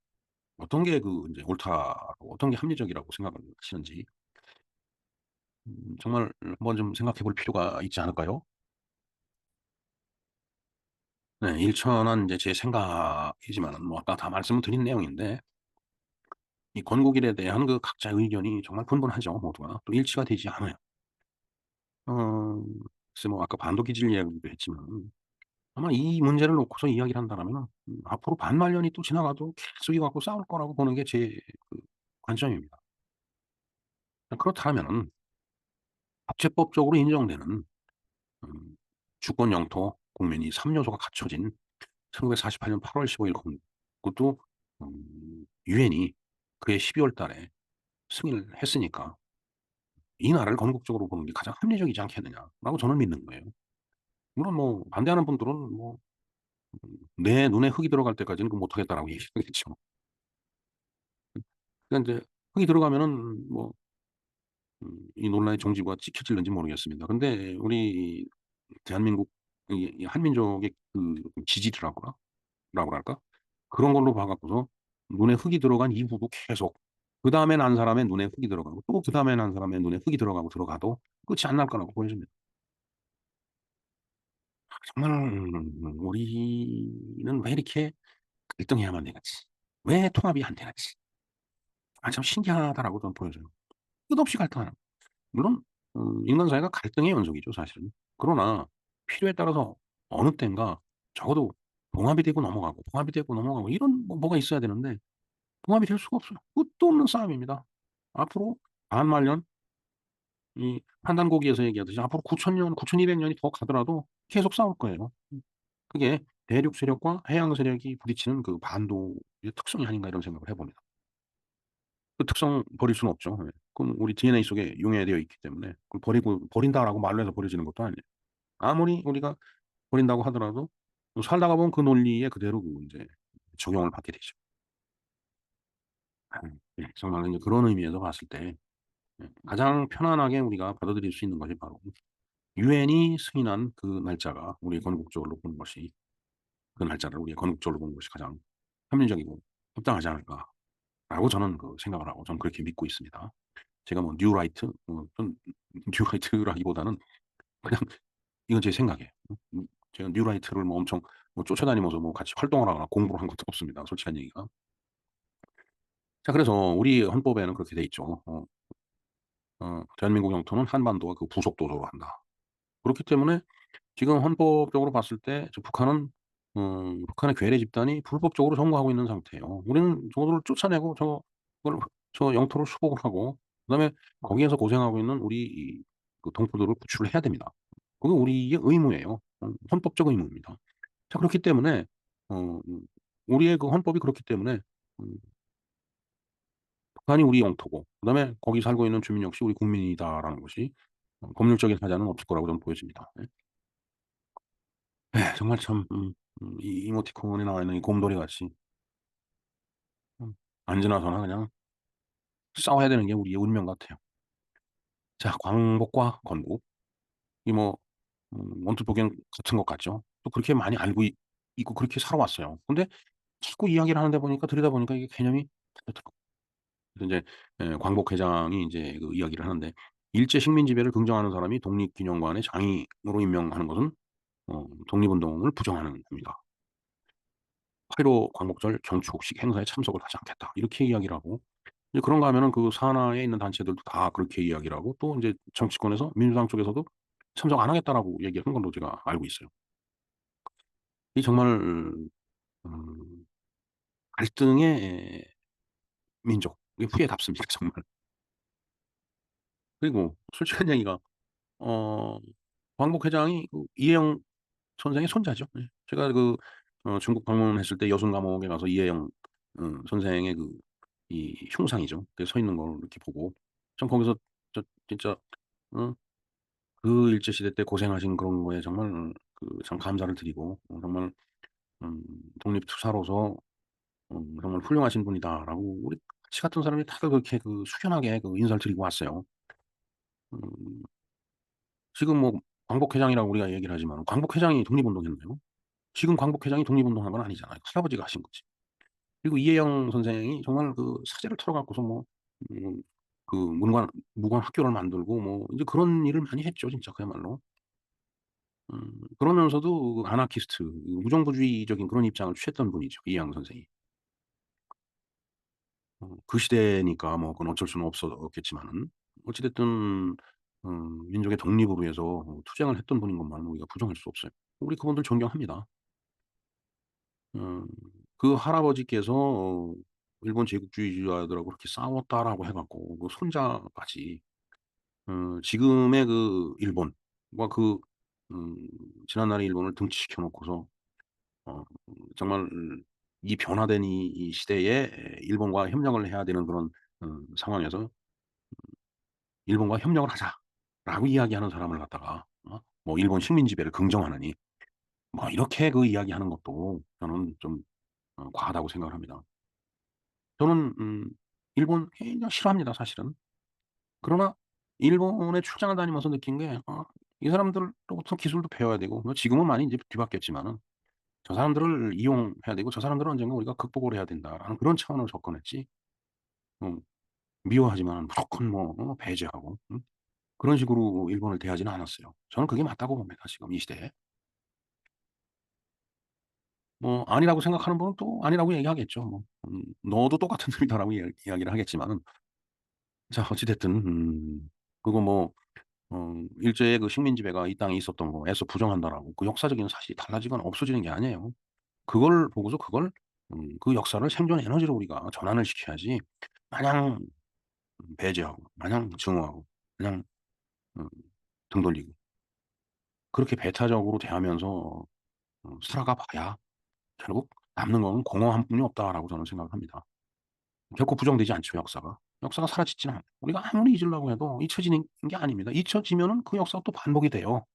어떤 게 그 인제 옳다고 어떤 게 합리적이라고 생각을 하시는지 정말 한번 좀 생각해 볼 필요가 있지 않을까요? 네. 일천한 인제 제 생각이지만은 뭐 아까 다 말씀을 드린 내용인데 이 건국일에 대한 그 각자의 의견이 정말 분분하죠 모두가. 또 일치가 되지 않아요. 어 글쎄 뭐 아까 반도기질 이야기도 했지만 아마 이 문제를 놓고서 이야기를 한다라면은 앞으로 반만 년이 또 지나가도 계속 이거 갖고 싸울 거라고 보는 게 제 그 관점입니다. 그렇다면은 국제법적으로 인정되는 음 주권, 영토, 국민이 3 요소가 갖춰진 1948년 8월 15일 건국, 그것도 유엔이 그해 12월 달에 승인을 했으니까 '이 나라를 건국적으로 보는 게 가장 합리적이지 않겠느냐.'라고 저는 믿는 거예요. 물론 뭐 반대하는 분들은 뭐 "내 눈에 흙이 들어갈 때까지는 그 못 하겠다."라고 얘기하겠죠. 그러니까 인제 흙이 들어가면은 뭐 이 논란의 종지부가 찍혀질는지 모르겠습니다. 근데 우리 대한민국 이 한민족의 그 지지라고 할까? 그런 걸로 봐 갖고서 눈에 흙이 들어간 이후도 계속 그다음에 난 사람의 눈에 흙이 들어가고 또 그다음에 난 사람의 눈에 흙이 들어가고 들어가도 끝이 안 날 거라고 보여집니다. 정말 우리는 왜 이렇게 갈등해야만 되는지, 왜 통합이 안 되는지 참 신기하다라고 저는 보여져요. 끝없이 갈등하는 물론 인간 사회가 갈등의 연속이죠 사실은. 그러나 필요에 따라서 어느 땐가 적어도 봉합이 되고 넘어가고, 봉합이 되고 넘어가고 이런 뭐가 있어야 되는데 봉합이 될 수가 없어요. 끝도 없는 싸움입니다. 앞으로 반말년 이 판단고기에서 얘기하듯이 앞으로 9,000 년, 9,200 년이 더 가더라도 계속 싸울 거예요. 그게 '대륙 세력과 해양 세력이 부딪히는 그 반도의 특성이 아닌가.' 이런 생각을 해 봅니다. 그 특성 버릴 수는 없죠. 예. 그건 우리 DNA 속에 용해되어 있기 때문에 그걸 버린다라고 말로 해서 버려지는 것도 아니에요. 아무리 우리가 버린다고 하더라도 살다가 보면 그 논리에 그대로 그 인제 적용을 받게 되죠. 예. 정말 인제 그런 의미에서 봤을 때 가장 편안하게 우리가 받아들일 수 있는 것이 바로 유엔이 승인한 그 날짜가 우리 건국절로 보는 것이 그 날짜를 우리가 건국절로 보는 것이 가장 합리적이고 합당하지 않을까라고 저는 그 생각을 하고 저는 그렇게 믿고 있습니다. 제가 뭐 뉴라이트 좀 뉴라이트라기보다는 그냥 이건 제 생각이에요. 제가 뉴라이트를 뭐 엄청 뭐 쫓아다니면서 뭐 같이 활동을 하거나 공부를 한 것도 없습니다, 솔직한 얘기가. 자, 그래서 우리 헌법에는 그렇게 돼 있죠. "대한민국 영토는 한반도와 그 부속도서로 한다." 그렇기 때문에 지금 헌법적으로 봤을 때 북한의 괴뢰 집단이 불법적으로 점거하고 있는 상태예요. 우리는 저거를 쫓아내고 저걸 저 영토를 수복을 하고 그다음에 거기에서 고생하고 있는 우리 그 동포들을 구출을 해야 됩니다. 그게 우리의 의무예요. 헌법적 의무입니다. 자, 그렇기 때문에 어 음 우리의 그 헌법이 그렇기 때문에 음 북한이 우리 영토고 그다음에 거기 살고 있는 주민 역시 우리 국민이다라는 것이 법률적인 하자는 없을 거라고 저는 보여집니다. 네. 정말 참 이 이모티콘에 나와 있는 이 곰돌이 같이 음 안 지나서나 그냥 싸워야 되는 게 우리의 운명 같아요. 자, 광복과 건국 이 뭐 언뜻 보기엔 같은 것 같죠. 또 그렇게 많이 알고 있고 그렇게 살아왔어요. 근데 자꾸 이야기를 하는데 보니까 들여다 보니까 이게 개념이 다르더라고요. 그래서 인제 광복 회장이 인제 그 이야기를 하는데 "일제 식민 지배를 긍정하는 사람이 독립기념관의 장인으로 임명하는 것은 독립운동을 부정하는 겁니다. 8.15 광복절 경축식 행사에 참석을 하지 않겠다." 이렇게 이야기를 하고 이제 그런가 하면은 그 산하에 있는 단체들도 다 그렇게 이야기를 하고 또 인제 정치권에서 민주당 쪽에서도 "참석 안 하겠다."라고 얘기한 걸로 제가 알고 있어요. 이 정말 음 갈등의 민족. 이게 후예답습니다 정말. 그리고 솔직한 얘기가 어 광복 회장이 그 이해영 선생의 손자죠. 예. 제가 그 중국 방문했을 때 여순 감옥에 가서 이해영 선생의 그 이 흉상이죠. 그게 서 있는 걸 이렇게 보고 전 거기서 진짜 어 그 일제 시대 때 고생하신 그런 거에 정말 그 참 감사를 드리고 정말 독립투사로서 '정말 훌륭하신 분이다.'라고 우리 같이 갔던 사람이 다들 그렇게 숙연하게 인사를 드리고 왔어요. 음 지금 뭐 광복회장이라고 우리가 얘기를 하지만 광복회장이 독립운동했나요? 지금 광복회장이 독립운동한 건 아니잖아요. 할아버지가 하신 거지. 그리고 이혜영 선생이 정말 사제를 털어 갖고서 음 무관 학교를 만들고 인제 그런 일을 많이 했죠 진짜 그야말로. 그러면서도 아나키스트 무정부주의적인 그런 입장을 취했던 분이죠 이혜영 선생이. 그 시대니까 그건 어쩔 수는 없었겠지만은 어찌 됐든 민족의 독립을 위해서 투쟁을 했던 분인 것만은 우리가 부정할 수 없어요. 우리 그분들 존경합니다. 음 그 할아버지께서 "일본 제국주의자들하고 그렇게 싸웠다."라고 해 갖고 손자까지 지금의 일본과 음 지난날의 일본을 등치시켜 놓고서 정말 이 변화된 이 시대에 일본과 협력을 해야 되는 그런 상황에서 "일본과 협력을 하자."라고 이야기하는 사람을 갖다가 일본 식민 지배를 긍정하느니 이렇게 이야기하는 것도 저는 좀 과하다고 생각을 합니다. 저는 일본 굉장히 싫어합니다 사실은. 그러나 일본에 출장을 다니면서 느낀 게 이 사람들로부터 기술도 배워야 되고 지금은 많이 인제 뒤바뀌었지만은 '저 사람들을 이용해야 되고 저 사람들은 언젠가 우리가 극복을 해야 된다.'라는 그런 차원으로 접근했지 어 미워하지만 무조건 배제하고 그런 식으로 일본을 대하지는 않았어요. 저는 그게 맞다고 봅니다 지금 이 시대에. 아니라고 생각하는 분은 또 아니라고 얘기하겠죠 뭐. "너도 똑같은 놈이다."라고 이야기를 하겠지만은 자 어찌 됐든 그거 일제의 식민 지배가 이 땅에 있었던 거 애써 부정한다라고 그 역사적인 사실이 달라지거나 없어지는 게 아니에요. 그걸 보고서 그 역사를 생존 에너지로 우리가 전환을 시켜야지 마냥 배제하고 마냥 증오하고 그냥 음 등 돌리고 그렇게 배타적으로 대하면서 살아가 봐야 결국 남는 거는 공허함뿐이 없다라고 저는 생각을 합니다. 결코 부정되지 않죠 역사가. 역사가 사라지지는 않아요. 우리가 아무리 잊으려고 해도 잊혀지는 게 아닙니다. 잊혀지면은 그 역사가 또 반복이 돼요.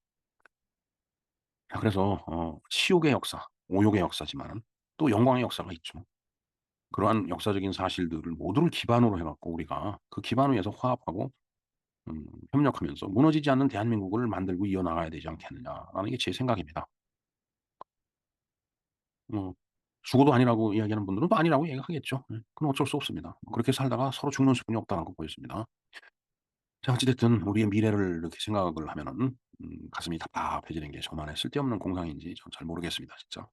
자 그래서 치욕의 역사, 오욕의 역사지만은 또 영광의 역사가 있죠. 그러한 역사적인 사실들을 모두를 기반으로 해 갖고 우리가 그 기반 위에서 화합하고 협력하면서 '무너지지 않는 대한민국을 만들고 이어나가야 되지 않겠느냐.'라는 게 제 생각입니다. 뭐 죽어도 아니라고 이야기하는 분들은 또 아니라고 얘기하겠죠. 예. 그건 어쩔 수 없습니다. 그렇게 살다가 서로 죽는 수준이 없다라고 보여집니다. 자 어찌 됐든 우리의 미래를 이렇게 생각을 하면은 가슴이 답답해지는 게 저만의 쓸데없는 공상인지 전 잘 모르겠습니다 진짜.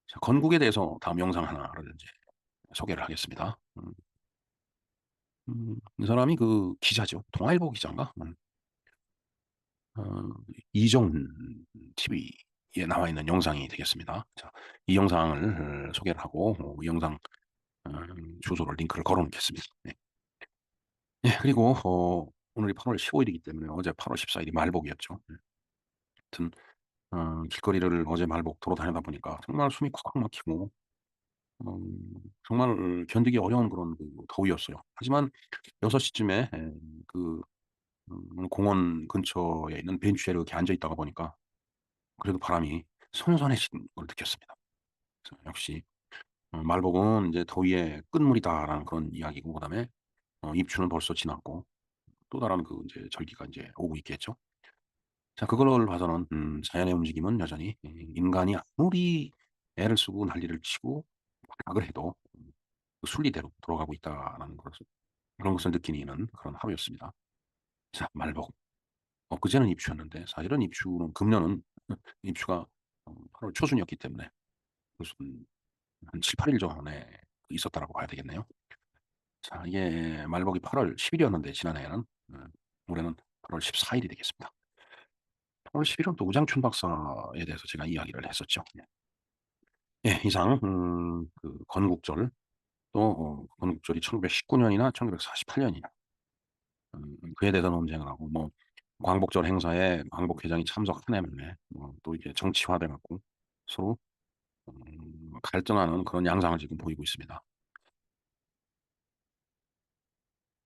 자 건국에 대해서 다음 영상 하나를 인제 소개를 하겠습니다. 이 사람이 기자죠. 동아일보 기자인가? 어 이정훈 TV에 나와 있는 영상이 되겠습니다. 자 이 영상을 소개를 하고 이 영상 주소를 링크를 걸어 놓겠습니다. 네. 예 그리고 오늘이 8월 15 일이기 때문에 어제 8월 14 일이 말복이었죠. 하여튼 길거리를 어제 말복 돌아다니다 보니까 정말 숨이 콱콱 막히고 정말 견디기 어려운 그런 더위였어요. 하지만 6 시쯤에 그 공원 근처에 있는 벤치에 이렇게 앉아 있다가 보니까 그래도 바람이 선선해진 걸 느꼈습니다. 그래서 역시 '말복은 인제 더위의 끝물이다.'라는 그런 이야기고 그다음에 입추는 벌써 지났고 또 다른 인제 절기가 인제 오고 있겠죠. 자 그걸 봐서는 자연의 움직임은 여전히 인간이 아무리 애를 쓰고 난리를 치고 발악을 해도 그 순리대로 돌아가고 있다라는 것을 그런 것을 느끼는 그런 하루였습니다. 자 말복. 엊그제는 입추였는데 사실은 입추는 금년은 입추가 8월 초순이었기 때문에 무슨 한 7-8일 전에 있었다라고 봐야 되겠네요. 자 이게 말복이 8월 10 일이었는데 지난해에는 올해는 8월 14 일이 되겠습니다. 8월 10 일은 또 우장춘 박사에 대해서 제가 이야기를 했었죠. 네. 예 이상 건국절 또 건국절이 1919 년이나 1948 년이냐 그에 대해서 논쟁을 하고 광복절 행사에 광복회장이 참석하네 말네 또 이게 정치화돼 갖고 서로 갈등하는 그런 양상을 지금 보이고 있습니다.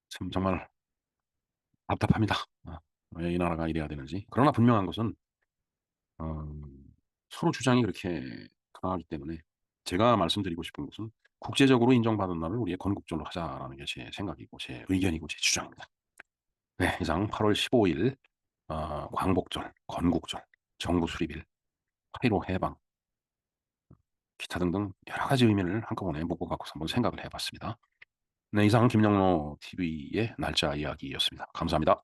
참 정말 답답합니다. 왜 이 나라가 이래야 되는지. 그러나 분명한 것은 어 서로 주장이 그렇게 강하기 때문에 제가 말씀드리고 싶은 것은 국제적으로 인정받은 날을 우리의 건국절로 하자라는 게 제 생각이고 제 의견이고 제 주장입니다. 네, 이상 8월 15일 광복절, 건국절, 정부 수립일, 8.15 해방, 기타 등등 여러 가지 의미를 한꺼번에 묶어 갖고서 한번 생각을 해봤습니다. 네, 이상 김영로 TV의 날짜 이야기였습니다. 감사합니다.